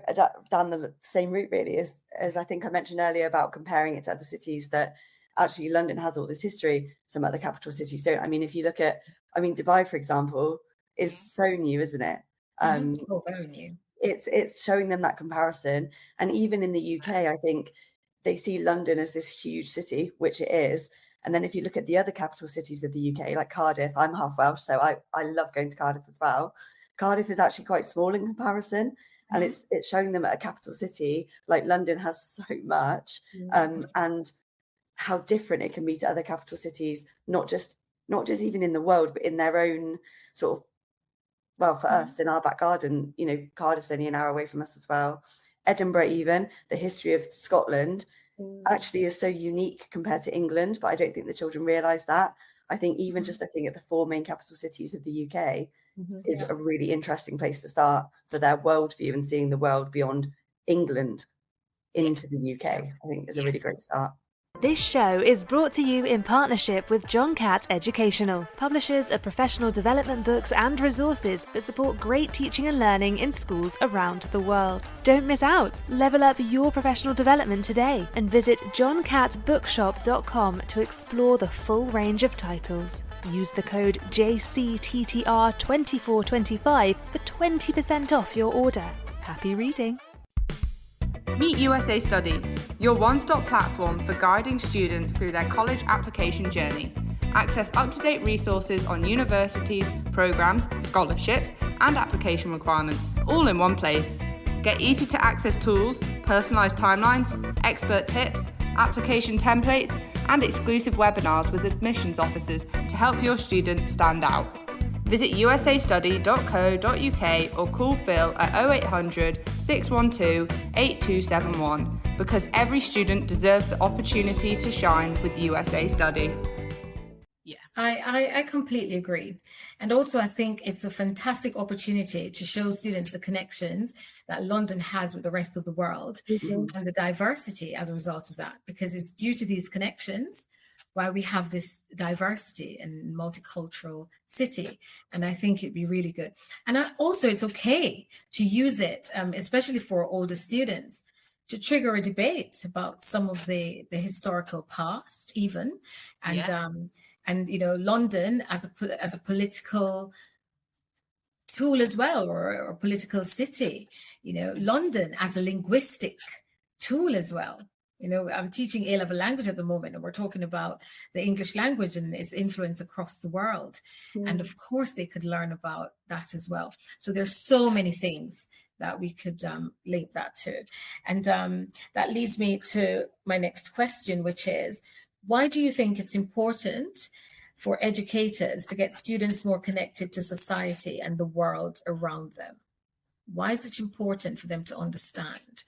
down the same route, really, as I think I mentioned earlier about comparing it to other cities, that actually London has all this history some other capital cities don't. I mean, if you look at, Dubai, for example, is so new, isn't it? Very new. It's showing them that comparison. And even in the UK, I think they see London as this huge city, which it is. And then if you look at the other capital cities of the UK, like Cardiff, I'm half Welsh, so I love going to Cardiff as well. Cardiff is actually quite small in comparison, and it's showing them at a capital city like London has so much, and how different it can be to other capital cities, not just even in the world, but in their own sort of, well, for us in our back garden. Cardiff's only an hour away from us as well. Edinburgh, even the history of Scotland actually is so unique compared to England, but I don't think the children realise that. I think even just looking at the 4 main capital cities of the UK is a really interesting place to start for their worldview, and seeing the world beyond England into the UK, I think is a really great start. This show is brought to you in partnership with John Catt Educational, publishers of professional development books and resources that support great teaching and learning in schools around the world. Don't miss out. Level up your professional development today and visit johncattbookshop.com to explore the full range of titles. Use the code JCTTR2425 for 20% off your order. Happy reading. Meet USA Study, your one-stop platform for guiding students through their college application journey. Access up-to-date resources on universities, programs, scholarships, and application requirements, all in one place. Get easy-to-access tools, personalised timelines, expert tips, application templates, and exclusive webinars with admissions officers to help your student stand out. Visit usastudy.co.uk or call Phil at 0800 612 8271, because every student deserves the opportunity to shine with USA Study. Yeah, I completely agree. And also, I think it's a fantastic opportunity to show students the connections that London has with the rest of the world and the diversity as a result of that, because it's due to these connections why we have this diversity and multicultural city. And I think it'd be really good. And also, it's okay to use it, especially for older students, to trigger a debate about some of the historical past, even, and you know, London as a political tool as well, or a political city. You know, London as a linguistic tool as well. You know, I'm teaching A-level language at the moment, and we're talking about the English language and its influence across the world. And of course, they could learn about that as well. So there's so many things that we could link that to. And that leads me to my next question, which is, why do you think it's important for educators to get students more connected to society and the world around them? Why is it important for them to understand?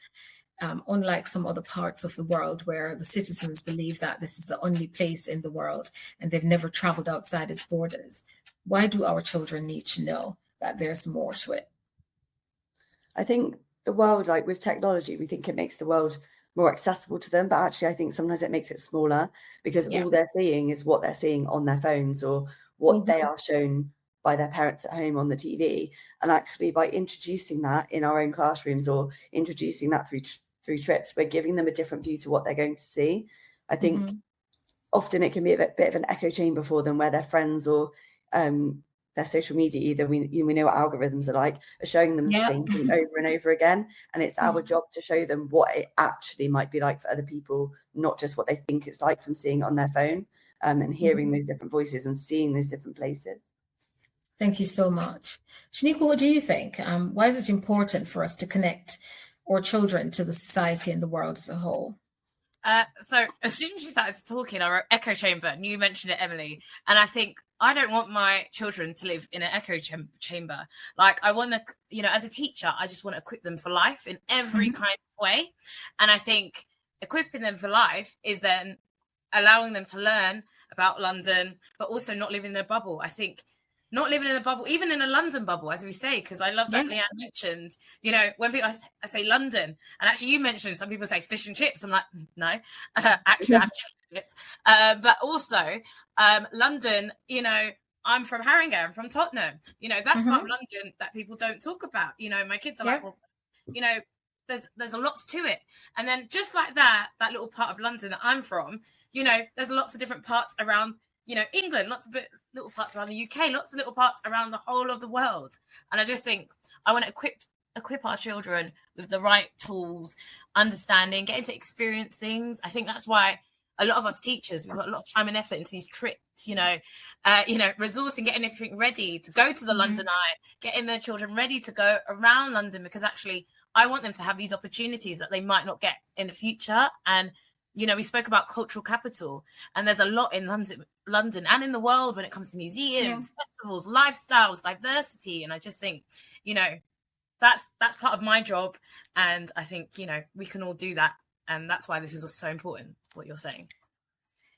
Unlike some other parts of the world where the citizens believe that this is the only place in the world and they've never traveled outside its borders. Why do our children need to know that there's more to it? I think the world, like with technology, we think it makes the world more accessible to them, but actually I think sometimes it makes it smaller, because all they're seeing is what they're seeing on their phones or what they are shown by their parents at home on the TV. And actually, by introducing that in our own classrooms or introducing that through trips, we're giving them a different view to what they're going to see. I think often it can be a bit of an echo chamber for them, where their friends or their social media, either we know what algorithms are like, are showing them the same thing over and over again. And it's our job to show them what it actually might be like for other people, not just what they think it's like from seeing it on their phone, and hearing those different voices and seeing those different places. Thank you so much. Shanika, what do you think? Why is it important for us to connect our children to the society and the world as a whole? So as soon as you started talking, I wrote echo chamber, and you mentioned it, Emily. And I think I don't want my children to live in an echo chamber. Like, I want to, you know, as a teacher, I just want to equip them for life in every kind of way. And I think equipping them for life is then allowing them to learn about London, but also not living in a bubble. I think not living in a bubble, even in a London bubble, as we say, because I love that Leanne mentioned, you know, when people, I say London, and actually you mentioned some people say fish and chips. I'm like, no, actually I have chicken and chips. But also London, you know, I'm from Haringey, I'm from Tottenham. You know, that's part of London that people don't talk about. You know, my kids are like, well, you know, there's a lots to it. And then just like that little part of London that I'm from, you know, there's lots of different parts around, you know, England, lots of little parts around the UK, lots of little parts around the whole of the world. And I just think I want to equip our children with the right tools, understanding, getting to experience things. I think that's why a lot of us teachers, we've got a lot of time and effort into these trips, you know, resourcing, getting everything ready to go to the London Eye, getting their children ready to go around London, because actually I want them to have these opportunities that they might not get in the future. And you know, we spoke about cultural capital, and there's a lot in London and in the world when it comes to museums, festivals, lifestyles, diversity. And I just think, you know, that's part of my job. And I think, you know, we can all do that. And that's why this is so important, what you're saying.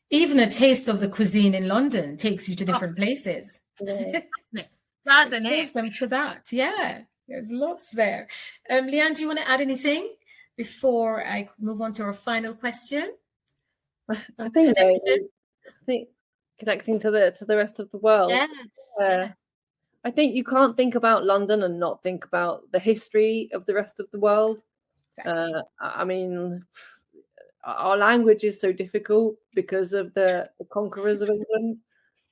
Even a taste of the cuisine in London takes you to different places. Doesn't it? Take them to that. Yeah, there's lots there. Leanne, do you want to add anything before I move on to our final question? I think connecting to the rest of the world. I think you can't think about London and not think about the history of the rest of the world. I mean, our language is so difficult because of the conquerors of England,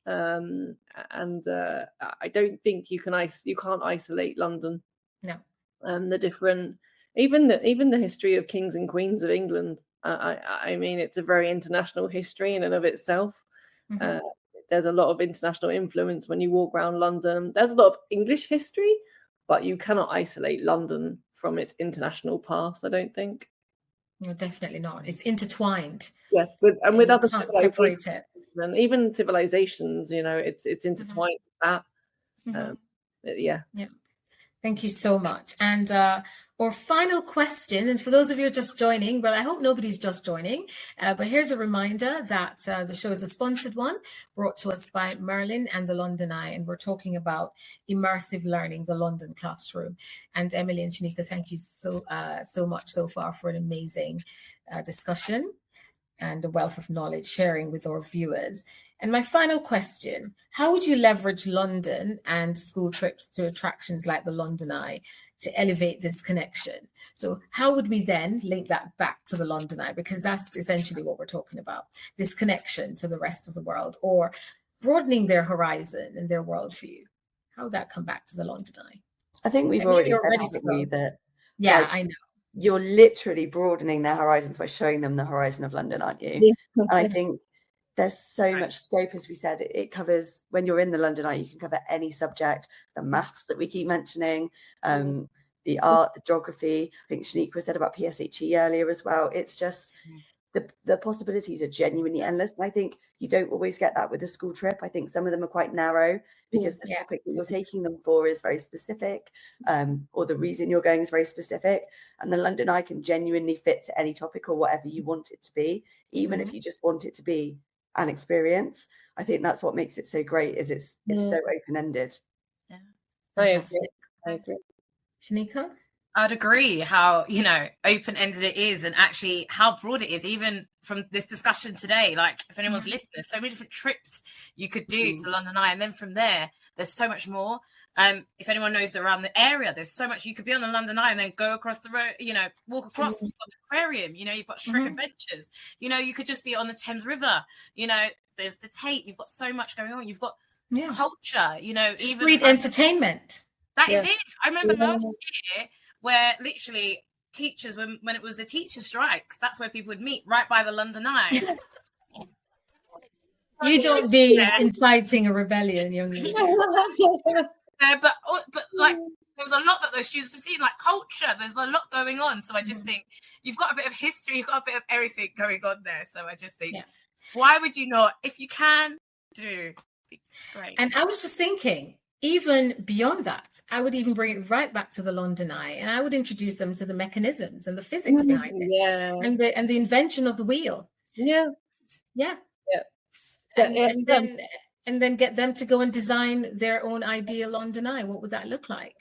and I don't think you can't isolate London. No. The different, even the history of kings and queens of England. I mean, it's a very international history in and of itself. There's a lot of international influence when you walk around London. There's a lot of English history, but you cannot isolate London from its international past, I don't think. No, definitely not. It's intertwined. Yes, with other civilizations, and even civilizations, you know, it's intertwined with that. Yeah. Thank you so much. And our final question, and for those of you just joining, well, I hope nobody's just joining, but here's a reminder that the show is a sponsored one brought to us by Merlin and the London Eye, and we're talking about immersive learning, the London classroom. And Emily and Shanika, thank you so much so far for an amazing discussion. and a wealth of knowledge sharing with our viewers. And my final question, how would you leverage London and school trips to attractions like the London Eye to elevate this connection? So how would we then link that back to the London Eye? Because that's essentially what we're talking about, this connection to the rest of the world, or broadening their horizon and their worldview. How would that come back to the London Eye? I think we've already said, haven't we, that I know. You're literally broadening their horizons by showing them the horizon of London, aren't you? Yeah. And I think there's so much scope, as we said. It covers, when you're in the London Eye, you can cover any subject, the maths that we keep mentioning, the art, the geography. I think Shaniqua said about PSHE earlier as well. It's just the possibilities are genuinely endless. And I think you don't always get that with a school trip. I think some of them are quite narrow because the topic that you're taking them for is very specific, or the reason you're going is very specific. And the London Eye can genuinely fit to any topic or whatever you want it to be, even if you just want it to be an experience. I think that's what makes it so great, is it's so open-ended. Yeah, Fantastic. I agree. Shanika? I'd agree how, open-ended it is, and actually how broad it is, even from this discussion today. Like, if anyone's listening, there's so many different trips you could do to the London Eye, and then from there, there's so much more. If anyone knows around the area, there's so much. You could be on the London Eye and then go across the road, walk across. You've got the aquarium, you've got Shrek Adventures. You could just be on the Thames River. There's the Tate. You've got so much going on. You've got culture. Even street entertainment. That is it. I remember last year where literally teachers, when it was the teacher strikes, that's where people would meet, right by the London Eye. You don't be inciting a rebellion, young lady. But like, there's a lot that those students were seeing, like culture. There's a lot going on. So I just think you've got a bit of history, you've got a bit of everything going on there. So I just think, why would you not? If you can, do. It's great. And I was just thinking, even beyond that, I would even bring it right back to the London Eye, and I would introduce them to the mechanisms and the physics behind it, and the invention of the wheel. And then get them to go and design their own ideal London Eye. What would that look like?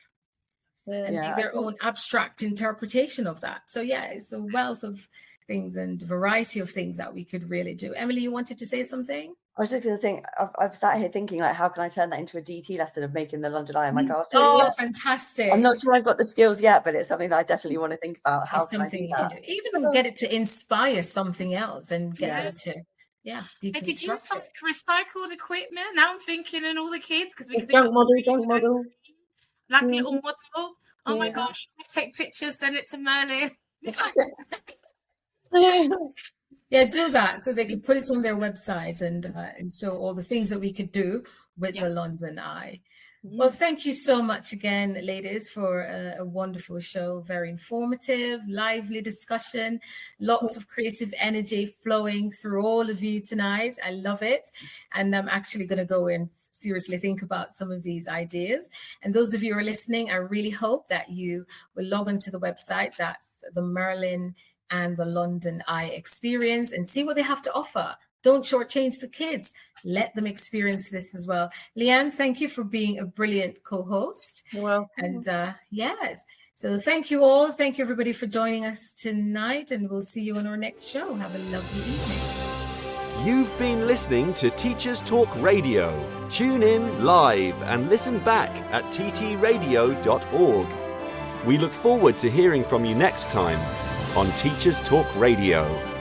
And make their own abstract interpretation of that. So it's a wealth of things and variety of things that we could really do. Emily, you wanted to say something? I was just going to think, I've sat here thinking, like, how can I turn that into a DT lesson of making the London Eye? I'm like, fantastic. I'm not sure I've got the skills yet, but it's something that I definitely want to think about. How it's can I do that? Even get it to inspire something else and get them to, they could use like recycled equipment. Now I'm thinking, and all the kids, because we could junk model. Like little model. Oh my gosh, take pictures, send it to Merlin. Do that so they can put it on their website and show all the things that we could do with the London Eye. Well, thank you so much again, ladies, for a wonderful show. Very informative, lively discussion, lots of creative energy flowing through all of you tonight. I love it. And I'm actually going to go and seriously think about some of these ideas. And those of you who are listening, I really hope that you will log onto the website. That's the Merlin and the London Eye experience, and see what they have to offer. Don't shortchange the kids. Let them experience this as well. Leanne, thank you for being a brilliant co-host. Well, and so thank you all. Thank you, everybody, for joining us tonight, and we'll see you on our next show. Have a lovely evening. You've been listening to Teachers Talk Radio. Tune in live and listen back at ttradio.org. We look forward to hearing from you next time on Teachers Talk Radio.